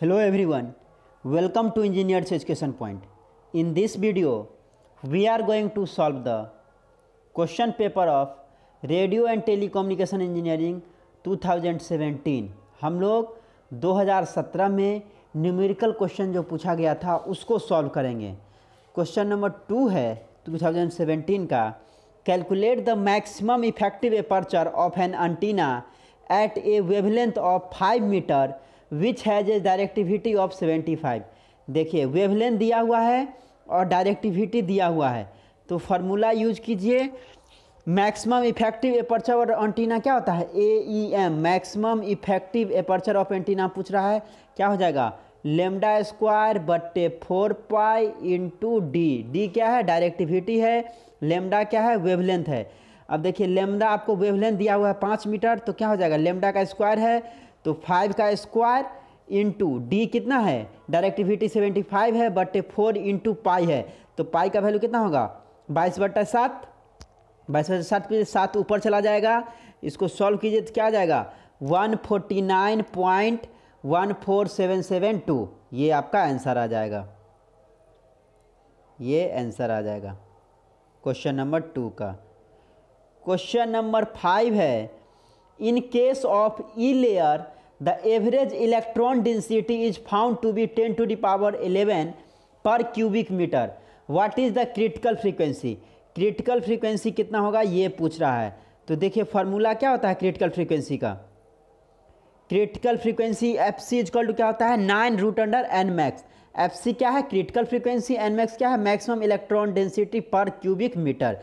Hello everyone, welcome to Engineers Education Point. In this video, we are going to solve the question paper of Radio and Telecommunication Engineering 2017. हम लोग 2017 में numerical question जो पूछा गया था उसको solve करेंगे। क्वेश्चन नंबर 2 है 2017 का, calculate the maximum effective aperture of an antenna at a wavelength of 5 metre which has a directivity of 75। देखिए वेवलेंथ दिया हुआ है और डायरेक्टिविटी दिया हुआ है, तो फार्मूला यूज कीजिए। मैक्सिमम इफेक्टिव एपर्चर और एंटीना क्या होता है, AEM, maximum effective aperture of antenna पूछ रहा है, क्या हो जाएगा लेमडा स्क्वायर बट्टे 4 पाई इंटू डी क्या है, डायरेक्टिविटी है, लेमडा क्या है, वेवलेंथ है। अब देखिए लेमडा आपको वेवलेंथ दिया हुआ है 5 मीटर, तो क्या हो जाएगा लेमडा का स्क्वायर है तो 5 का स्क्वायर इंटू डी कितना है, डायरेक्टिविटी 75 है बट्टे 4 इंटू पाई है, तो पाई का वैल्यू कितना होगा 22/7। 22/7 पे 7 ऊपर चला जाएगा, इसको सॉल्व कीजिए तो क्या आ जाएगा 149.14772। ये आपका आंसर आ जाएगा, ये आंसर आ जाएगा क्वेश्चन नंबर 2 का। क्वेश्चन नंबर 5 है, in case of E layer the average electron density is found to be 10⁻11 per cubic metre, what is the critical frequency. Critical frequency कितना होगा ये पूछ रहा है। तो देखिए फार्मूला क्या होता है क्रिटिकल फ्रीक्वेंसी का, critical frequency FC equal to क्या होता है 9√n max। FC क्या है क्रिटिकल फ्रीक्वेंसी, nmax क्या है मैक्सिमम इलेक्ट्रॉन डेंसिटी पर क्यूबिक मीटर।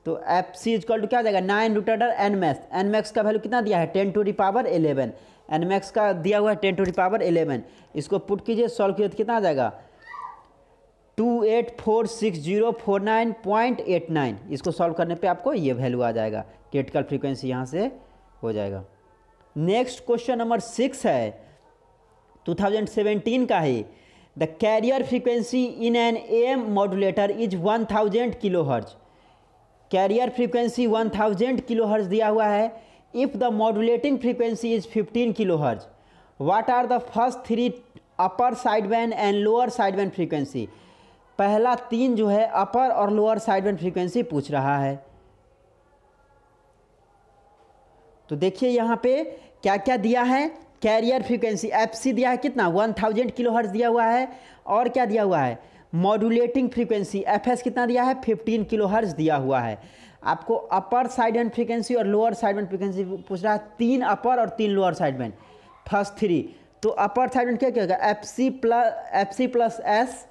तो FC इक्वल टू क्या आ जाएगा 9√n max। nmax का वैल्यू कितना दिया है 10⁻11, nmax का दिया हुआ है 10⁻11। इसको पुट कीजिए, सॉल्व कीजिए तो कितना आ जाएगा 2846049.89। इसको सॉल्व करने पे आपको ये वैल्यू आ जाएगा, क्रिटिकल फ्रीक्वेंसी यहाँ से हो जाएगा। नेक्स्ट क्वेश्चन नंबर 6 है 2017 का है, the carrier frequency in an AM modulator is 1000 kilohertz. Carrier frequency 1000 kilohertz दिया हुआ है। If the modulating frequency is 15 kilohertz, what are the first 3 upper sideband and lower sideband frequency. पहला 3 जो है अपर और लोअर साइडबैंड फ्रीक्वेंसी पूछ रहा है। तो देखिए यहाँ पे क्या क्या दिया है, कैरियर फ्रीक्वेंसी FC दिया है कितना 1000 किलोहर्ट्ज दिया हुआ है, और क्या दिया हुआ है मॉड्यूलेटिंग फ्रीक्वेंसी FS कितना दिया है 15 किलोहर्ट्ज दिया हुआ है। आपको अपर साइडबैंड फ्रीक्वेंसी और लोअर साइडबैंड फ्रीक्वेंसी पूछ रहा है, 3 अपर और 3 लोअर साइडबैंड, फर्स्ट 3। तो अपर साइडबैंड क्या होगा FC plus S,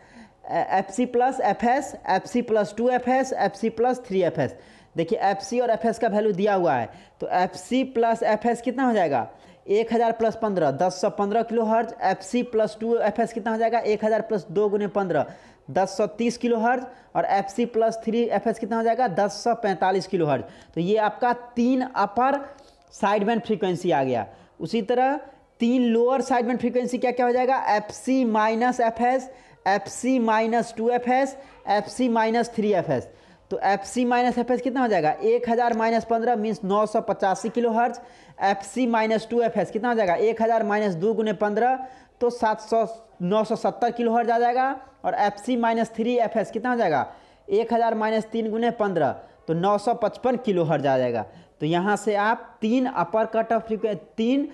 FC plus FS, FC plus 2FS, FC plus 3FS। देखिए FC और FS का वैल्यू दिया हुआ है, तो FC प्लस FS कितना हो जाएगा 1000 plus 15 1015 kilohertz. FC plus 2FS कितना हो जाएगा 1000 प्लस 2 × 15 1030 किलोहर्ट्ज, और FC प्लस 3FS कितना हो जाएगा 1045 किलोहर्ट्ज। तो ये आपका 3 अपर साइडबैंड फ्रीक्वेंसी आ गया। उसी तरह 3 लोअर साइडबैंड फ्रीक्वेंसी क्या क्या हो जाएगा FC minus FS, FC minus 2FS, FC minus 3FS। तो FC माइनस FS कितना हो जाएगा 1000 minus 15 means 985 kilohertz. FC minus 2FS कितना हो जाएगा 1000 माइनस 2 × 15 तो 970 किलोहर्ट्ज आ जाएगा, और FC माइनस 3FS कितना हो जाएगा 1000 माइनस 3 × 15 तो 955 किलोहर्ट्ज आ जाएगा। तो यहाँ से आप 3 अपर cut off frequency, 3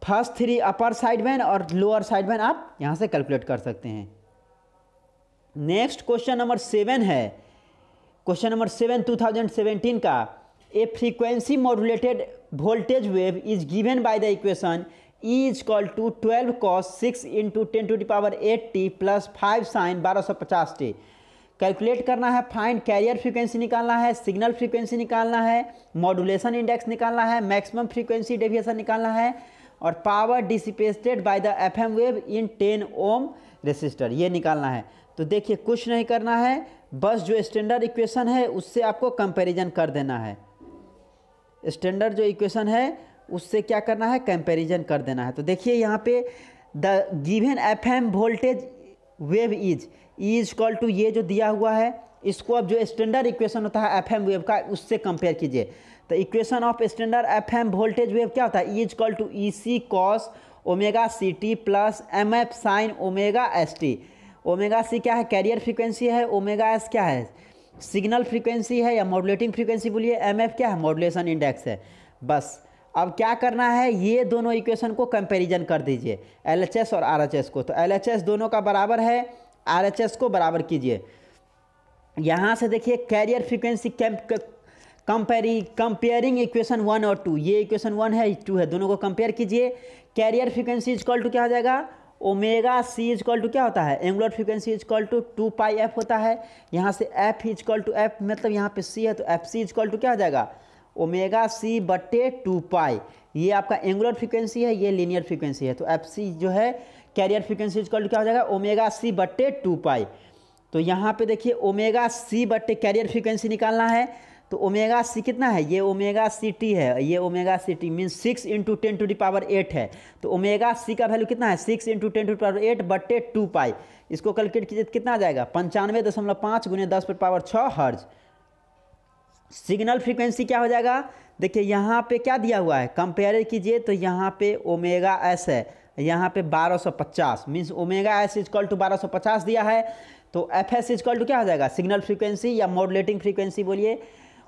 first 3 upper sideband और लोअर साइडबैंड आप यहाँ से कैलकुलेट कर सकते हैं। नेक्स्ट क्वेश्चन नंबर 7 है, क्वेश्चन नंबर 7 2017 का, a frequency modulated voltage wave is given by the equation E is equal to 12 cos 6 × 10⁸ plus 5 sin 1250t। Calculate करना है, फाइंड कैरियर फ्रीक्वेंसी निकालना है, सिग्नल फ्रीक्वेंसी निकालना है, मॉड्यूलेशन इंडेक्स निकालना है, मैक्सिमम फ्रीक्वेंसी डेविएशन निकालना है, और power dissipated by the FM wave in 10 ohm resistor ये निकालना है। तो देखिए कुछ नहीं करना है, बस जो स्टैंडर्ड इक्वेशन है उससे आपको कंपैरिजन कर देना है। स्टैंडर्ड जो इक्वेशन है उससे क्या करना है कंपैरिजन कर देना है। तो देखिए यहाँ पे the given FM voltage wave is E is equal to ये जो दिया हुआ है, इसको अब जो स्टैंडर्ड इक्वेशन होता है FM वेव का उससे कंपेयर कीजिए। तो equation of standard FM voltage wave क्या होता है, E is equal to EC cos omega C T plus M F sine omega S T. Omega C क्या है, कैरियर फ्रीक्वेंसी है, ओमेगा एस क्या है, सिग्नल फ्रीक्वेंसी है या मॉड्यूलेटिंग फ्रीक्वेंसी बोलिए, एम एफ क्या है, मॉड्यूलेशन इंडेक्स है। बस अब क्या करना है, ये दोनों इक्वेशन को कंपैरिजन कर दीजिए, एलएचएस और आरएचएस को। तो एलएचएस दोनों का बराबर है, आरएचएस को बराबर कीजिए। यहाँ से देखिए कैरियर फ्रीक्वेंसी कंपेयरिंग इक्वेशन 1 और 2, ये इक्वेशन 1 है 2 है, दोनों को कंपेयर कीजिए। कैरियर फ्रीक्वेंसी इक्वल टू क्या हो जाएगा, ओमेगा सी इक्वल टू क्या होता है, angular frequency equal to 2 pi F होता है। यहाँ से एफ इक्वल टू एफ मतलब यहाँ पे सी है तो एफ सी इक्वल टू क्या हो जाएगा, ओमेगा सी बट्टे 2 पाई। ये आपका एंगुलर फ्रीक्वेंसी है, ये लीनियर फ्रीक्वेंसी है, तो एफ सी जो है कैरियर फ्रीक्वेंसी इक्वल टू क्या हो जाएगा, ओमेगा सी बट्टे 2 पाई। तो यहाँ पे देखिए ओमेगा सी बट्टे कैरियर फ्रीक्वेंसी निकालना है, तो ओमेगा सी कितना है, ये ओमेगा सी टी है, ये ओमेगा सी टी मीन्स 6 × 10⁸ है। तो ओमेगा सी का वैल्यू कितना है, 6 × 10⁸ बट्टे 2 पाई। इसको कैलकुलेट कीजिए कितना आ जाएगा, 95.5 × 10⁻6 हर्ज। सिग्नल फ्रीक्वेंसी क्या हो जाएगा, देखिए यहाँ पे क्या दिया हुआ है, कंपेयर कीजिए तो यहाँ पे ओमेगा एस है, यहाँ पे 1250 means omega S equal to 1250 दिया है। तो एफ एस इक्वल टू क्या हो जाएगा, सिग्नल फ्रीक्वेंसी या मॉड्यूलेटिंग फ्रीक्वेंसी बोलिए,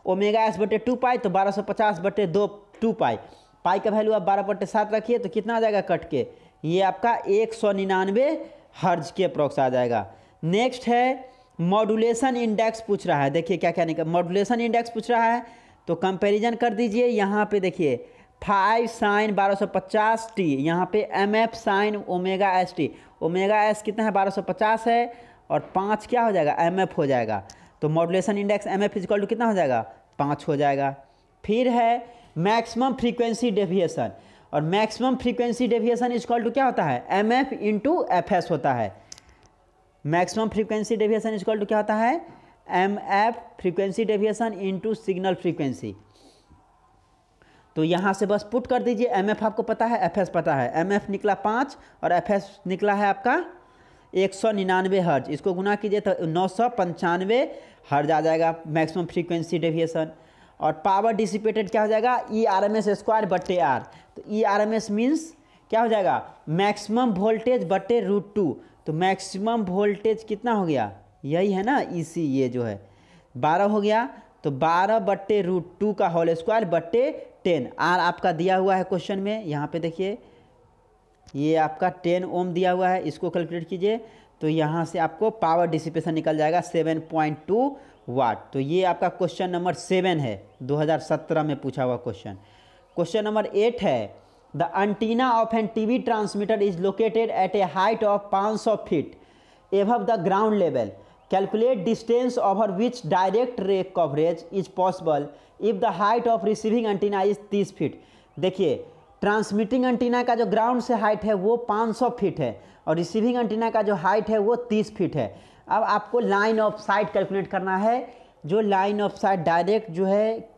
ओमेगा एस बटे 2 पाई, तो 1250 बटे 2 पाई, पाई का वैल्यू आप 12/7 रखिए तो कितना आ जाएगा कट के, ये आपका 199 हर्ज के अप्रॉक्स आ जाएगा। नेक्स्ट है मॉड्यूलेशन इंडेक्स पूछ रहा है, देखिए क्या क्या निकल, मॉड्यूलेशन इंडेक्स पूछ रहा है तो कंपैरिजन कर दीजिए। यहाँ पे देखिए 5 साइन 1250 टी, यहाँ पे M F sine omega S T, omega S कितना है 1250 है और 5 क्या हो जाएगा, एम एफ हो जाएगा। तो modulation index M F equal to कितना हो जाएगा, 5 हो जाएगा। फिर है मैक्सिमम फ्रीक्वेंसी डेविएशन, और maximum frequency deviation equal to क्या होता है, M F into F S होता है। Maximum frequency deviation equal to क्या होता है, M F frequency deviation into signal frequency. तो यहाँ से बस पुट कर दीजिए, एम एफ आपको पता है, एफ एस पता है, एम एफ निकला 5 और एफ एस निकला है आपका 199 हर्ज, इसको गुना कीजिए तो 995 हर्ज आ जाएगा मैक्सिमम फ्रीक्वेंसी डेविएशन। और पावर डिसिपेटेड क्या हो जाएगा, E R M S square बट्टे आर, तो E R M S means क्या हो जाएगा, मैक्सिमम वोल्टेज बट्टे √2। तो मैक्सिमम वोल्टेज कितना हो गया, यही है ना ई सी, ये जो है 12 हो गया, तो 12 बट्टे √2 का होल स्क्वायर बट्टे 10। आर आपका दिया हुआ है क्वेश्चन में, यहाँ पे देखिए ये आपका 10 ओम दिया हुआ है, इसको कैलकुलेट कीजिए तो यहाँ से आपको पावर डिसिपेशन निकल जाएगा 7.2 वाट। तो ये आपका क्वेश्चन नंबर 7 है, 2017 में पूछा हुआ क्वेश्चन। क्वेश्चन नंबर 8 है, the antenna of an TV transmitter is located at a height of 500 feet above the ground level, calculate distance over which direct ray coverage is possible if the height of receiving antenna is 30 feet. देखिए transmitting antenna का जो ground से height है वो 500 feet है और receiving antenna का जो हाइट है वो 30 फीट है। अब आपको लाइन ऑफ साइट कैलकुलेट करना है, जो लाइन ऑफ साइट डायरेक्ट जो है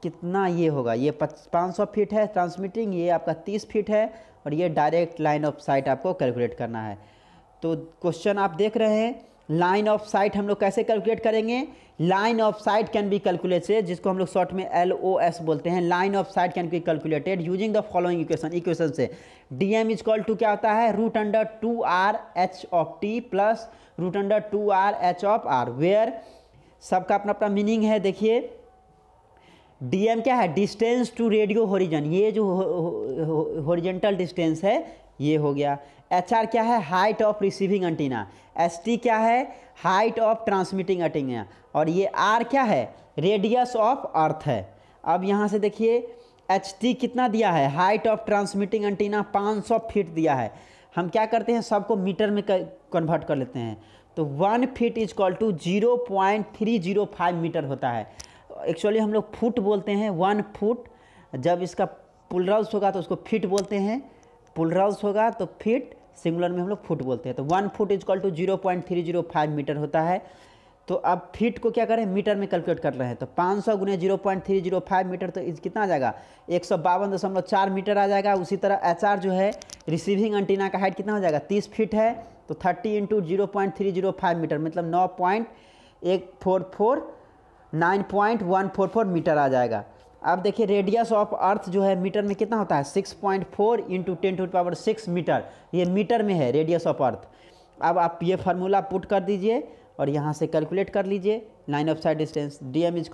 कितना ये होगा, ये 500 फीट है ट्रांसमिटिंग, ये आपका 30 फीट है और ये डायरेक्ट लाइन ऑफ साइट आपको कैलकुलेट करना है। तो क्वेश्चन आप देख रहे हैं, लाइन ऑफ साइट हम लोग कैसे कैलकुलेट करेंगे, line of sight can be calculated, जिसको हम लोग शॉर्ट में LOS बोलते हैं। Line of sight can be calculated using the following equation से। DM इक्वल टू क्या होता है, √2R/H of T plus √2R/H of R, where सबका अपना अपना मीनिंग है। देखिए DM क्या है, डिस्टेंस टू रेडियो होरिजन, ये जो हॉरिजॉन्टल डिस्टेंस है ये हो गया। HR क्या है, height of receiving antenna. ST क्या है, हाइट ऑफ ट्रांसमिटिंग एंटीना। और ये R क्या है, रेडियस ऑफ अर्थ है। अब यहाँ से देखिए HT कितना दिया है, height of transmitting antenna 500 feet दिया है। हम क्या करते हैं, सबको मीटर में कन्वर्ट कर लेते हैं, तो 1 feet is equal to 0.305 metre होता है। एक्चुअली हम लोग फुट बोलते हैं, 1 फुट, जब इसका पुलरल्स होगा तो उसको फीट बोलते हैं, पुलरल्स होगा तो फीट, सिंगुलर में हम लोग फुट बोलते हैं। तो 1 foot is equal to 0.305 metre होता है। तो अब फीट को क्या करें, मीटर में कैलकुलेट कर रहे हैं, तो 500 गुने 0.305 मीटर, तो कितना आ जाएगा, 152.4 मीटर आ जाएगा। उसी तरह HR जो है रिसीविंग एंटीना का हाइट कितना हो जाएगा, 30 फीट है, तो 30 × 0.305 मीटर मतलब 9.144 9.144 मीटर आ जाएगा। अब देखिए रेडियस ऑफ अर्थ जो है मीटर में कितना होता है 6.4 इंटू 10⁶ मीटर, ये मीटर में है रेडियस ऑफ अर्थ। अब आप ये फार्मूला पुट कर दीजिए और यहाँ से कैलकुलेट कर लीजिए line of site distance dm =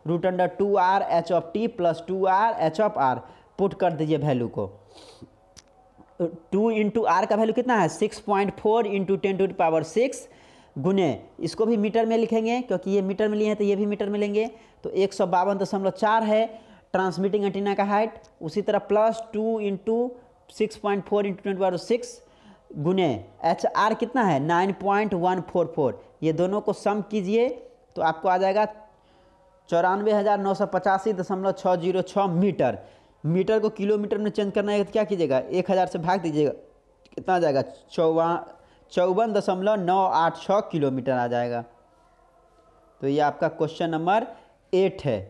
√2r h of t plus 2r h of r। Put कर दीजिए वैल्यू को। 2 इंटू आर का वैल्यू कितना है 6.4 इंटू 10⁶ गुने, इसको भी मीटर में लिखेंगे क्योंकि ये मीटर में लिए हैं तो ये भी मीटर में लेंगे, तो 152.4 है ट्रांसमिटिंग एंटीना का हाइट। उसी तरह प्लस 2 इंटू 6.4 इंटू 10⁶ गुने एच आर कितना है 9.144। ये दोनों को सम कीजिए तो आपको आ जाएगा 94,985.606 मीटर। मीटर को किलोमीटर में चेंज करना है तो क्या कीजिएगा 1000 से भाग दीजिएगा, कितना आ जाएगा 54.986 किलोमीटर आ जाएगा। तो ये आपका क्वेश्चन नंबर 8 है।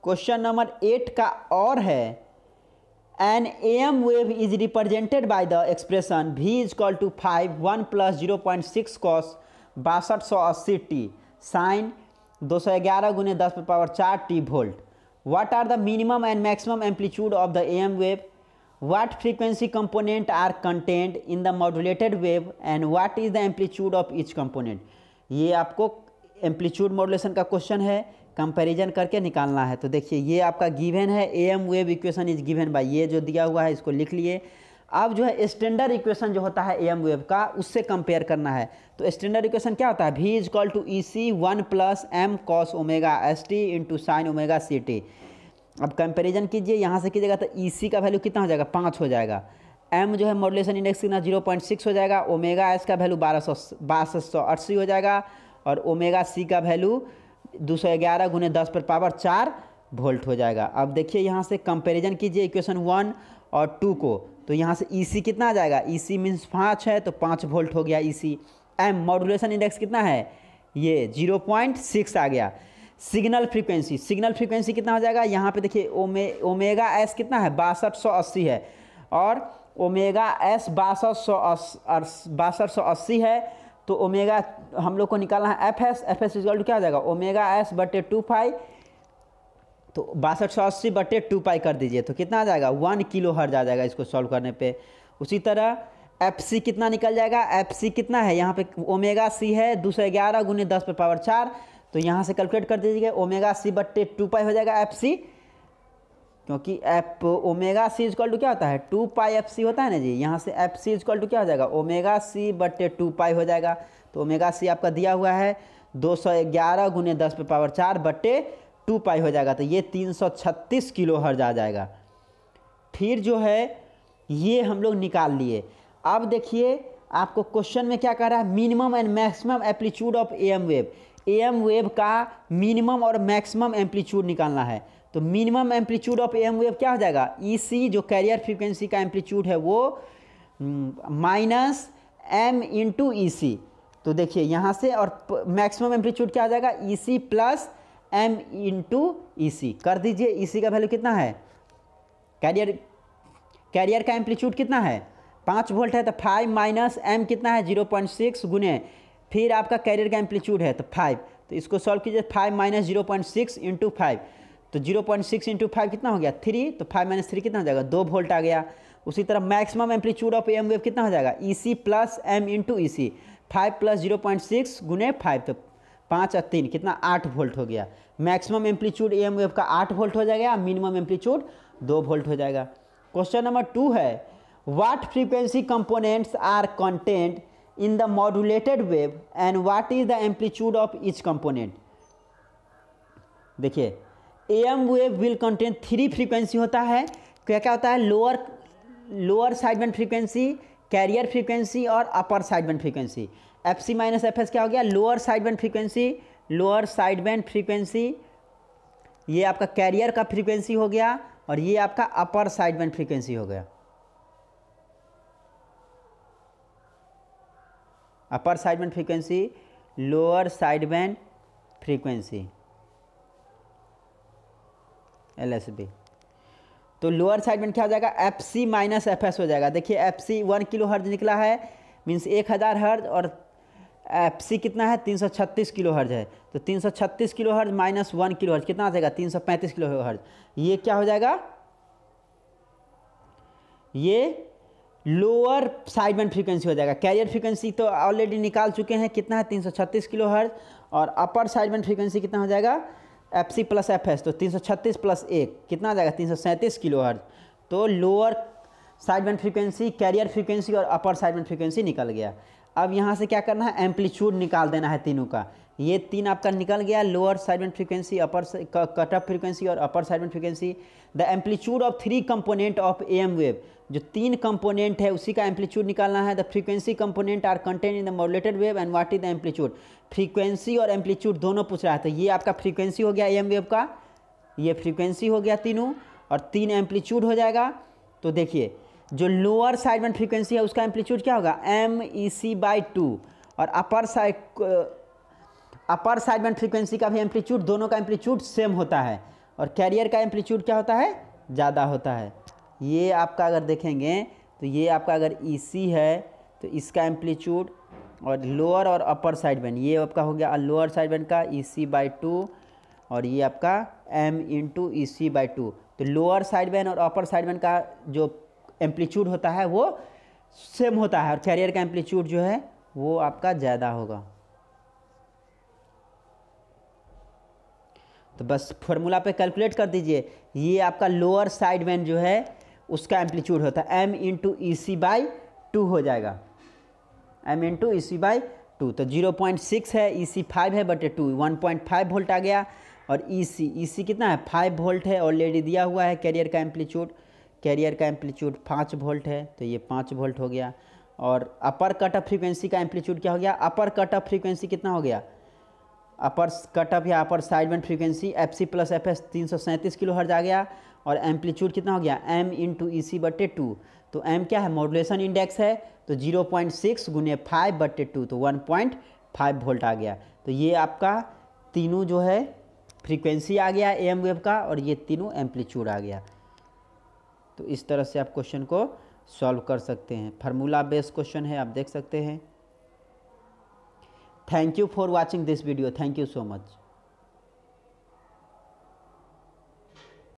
क्वेश्चन नंबर 8 का और है N AM wave is represented by the expression v = 5 1 + 0.6 cos 6280 t sin 211 × 10⁴ t volt. What are the minimum and maximum amplitude of the AM wave? What frequency component are contained in the modulated wave and what is the amplitude of each component? ये आपको amplitude modulation का question है, comparison करके निकालना है। तो देखिए ये आपका गिवन है AM wave equation is given bye, ये जो दिया हुआ है इसको लिख लिए। अब जो है स्टैंडर्ड इक्वेशन जो होता है AM वेव का उससे कंपेयर करना है। तो स्टैंडर्ड इक्वेशन क्या होता है v = EC 1 + m cos ω/st × sin ω/ct। अब कंपैरिजन कीजिए, यहाँ से कीजिएगा तो EC का वैल्यू कितना हो जाएगा 5 हो जाएगा, m जो है मॉड्यूलेशन इंडेक्स कितना 0.6 हो जाएगा, ओमेगा s का वैल्यू 1280 हो जाएगा और ओमेगा c का वैल्यू 211 × 10⁴ वोल्ट हो जाएगा। अब देखिए यहाँ से कंपैरिजन कीजिए इक्वेशन 1 और 2 को, तो यहाँ से EC कितना आ जाएगा, EC मीन्स 5 है तो 5 वोल्ट हो गया EC। m मॉड्यूलेशन इंडेक्स कितना है ये 0.6 आ गया। सिग्नल फ्रीक्वेंसी कितना हो जाएगा, यहाँ पे देखिए ओमेगा s कितना है 6280 है और ओमेगा s 6280 है, तो ओमेगा हम लोग को निकालना है FS = क्या हो जाएगा ω/s/2π, तो 6280/2π कर दीजिए तो कितना आ जाएगा 1 kHz आ जाएगा इसको सॉल्व करने पे। उसी तरह FC कितना निकल जाएगा, FC कितना है यहाँ पे ओमेगा c है 211 × 10⁴, तो यहाँ से कैलकुलेट कर दीजिएगा ω/c/2π हो जाएगा FC, क्योंकि ω/c = क्या होता है 2πfc होता है ना जी। यहाँ से FC = क्या हो जाएगा ω/c/2π हो जाएगा। तो ω/c आपका दिया हुआ है 211 × 10⁴/2π हो जाएगा, तो ये 336 kHz आ जाएगा। फिर जो है ये हम लोग निकाल लिए। अब देखिए आपको क्वेश्चन में क्या कह रहा है, minimum and maximum amplitude of AM wave. AM wave का मिनिमम और मैक्सिमम एम्पलीट्यूड निकालना है। तो minimum amplitude of AM wave क्या हो जाएगा, EC जो कैरियर फ्रीक्वेंसी का एम्पलीट्यूड है वो -m × EC। तो देखिए यहाँ से, और मैक्सिमम एम्पलीट्यूड क्या आ जाएगा EC + m × EC कर दीजिए। EC का वैल्यू कितना है, कैरियर का एम्पलीट्यूड कितना है 5 वोल्ट है, तो 5 - m कितना है 0.6 गुने फिर आपका कैरियर का एम्पलीट्यूड है तो 5, तो इसको सॉल्व कीजिए 5 - 0.6 × 5, तो 0.6 × 5 कितना हो गया 3, तो 5 - 3 कितना हो जाएगा 2 वोल्ट आ गया। उसी तरह maximum amplitude of AM wave कितना हो जाएगा EC + m × EC, 5 + 0.6 गुने 5, तो 5 और 3 कितना 8 वोल्ट हो गया। मैक्सिमम एम्पलीट्यूड AM वेव का 8 वोल्ट हो जाएगा, मिनिमम एम्पलीट्यूड 2 वोल्ट हो जाएगा। क्वेश्चन नंबर 2 है what frequency components are content in the modulated wave and what is the amplitude of each component. देखिए AM wave will contain 3 frequency होता है। क्या क्या होता है, lower sideband frequency, carrier frequency और upper sideband frequency. FC - FS क्या हो गया, लोअर साइडबैंड फ्रीक्वेंसी, ये आपका कैरियर का फ्रीक्वेंसी हो गया और ये आपका अपर साइडबैंड फ्रीक्वेंसी हो गया। Upper sideband frequency, lower sideband frequency LSB। तो लोअर साइडबैंड क्या हो जाएगा FC - FS हो जाएगा। देखिए FC 1 kHz निकला है मीन्स 1000 हर्ज, और FC कितना है 336 किलो हर्ज है, तो 336 kilo hertz minus 1 kilo hertz कितना आ जाएगा 335 किलो हर्ज। ये क्या हो जाएगा, ये लोअर साइड बैंड फ्रीक्वेंसी हो जाएगा। कैरियर फ्रीक्वेंसी तो ऑलरेडी निकाल चुके हैं, कितना है 336 किलो हर्ज, और अपर साइड बैंड फ्रीक्वेंसी कितना हो जाएगा FC प्लस FS, तो 336 प्लस 1 कितना आ जाएगा 337 किलो हर्ज। तो lower side band frequency, carrier frequency और अपर साइड बैंड फ्रीक्वेंसी निकल गया। अब यहाँ से क्या करना है, एम्पलीट्यूड निकाल देना है तीनों का। ये तीन आपका निकल गया, lower side band frequency, upper cut off frequency और upper side band frequency. The amplitude of 3 component of AM wave, जो 3 कंपोनेंट है उसी का एम्पलीट्यूड निकालना है। The frequency component are contain in the modulated wave and what is the amplitude. Frequency और amplitude दोनों पूछ रहा है, तो ये आपका फ्रीक्वेंसी हो गया AM वेव का, ये फ्रीक्वेंसी हो गया तीनों, और 3 एम्पलीट्यूड हो जाएगा। तो देखिए जो लोअर साइड बैंड फ्रीक्वेंसी है उसका एम्पलीट्यूड क्या होगा MEC/2, और अपर साइड बैंड फ्रीक्वेंसी का भी एम्पलीट्यूड, दोनों का एम्पलीट्यूड सेम होता है, और कैरियर का एम्पलीट्यूड क्या होता है ज़्यादा होता है। ये आपका अगर देखेंगे तो ये आपका अगर EC है तो इसका एम्पलीट्यूड, और लोअर और अपर साइड बैंड ये आपका हो गया लोअर साइड बैंड का EC/2, और ये आपका M × EC/2। तो लोअर साइड बैंड और अपर साइड बैंड का जो एम्पलीट्यूड होता है वो सेम होता है, और कैरियर का एम्पलीट्यूड जो है वो आपका ज़्यादा होगा। तो बस फॉर्मूला पे कैलकुलेट कर दीजिए, ये आपका लोअर साइड बैंड जो है उसका एम्पलीट्यूड होता है M × EC/2 हो जाएगा, M × EC/2। तो 0.6 है, EC 5 है बटे 2, 1.5 वोल्ट आ गया। और EC कितना है 5 वोल्ट है, ऑलरेडी दिया हुआ है। कैरियर का एम्पलीट्यूड 5 वोल्ट है, तो ये 5 वोल्ट हो गया। और अपर कट ऑफ फ्रीक्वेंसी का एम्पलीट्यूड क्या हो गया, अपर कट ऑफ फ्रीक्वेंसी कितना हो गया, अपर कट ऑफ या upper side band frequency FC plus FS 337 kilo hertz आ गया, और एम्पलीट्यूड कितना हो गया M × EC/2। तो M क्या है मॉड्यूलेशन इंडेक्स है, तो 0.6 × 5/2, तो 1.5 वोल्ट आ गया। तो ये आपका तीनों जो है फ्रीक्वेंसी आ गया AM वेव का, और ये तीनों एम्पलीट्यूड आ गया। तो इस तरह से आप क्वेश्चन को सॉल्व कर सकते हैं। फार्मूला बेस्ड क्वेश्चन है, आप देख सकते हैं। Thank you for watching this video, thank you so much.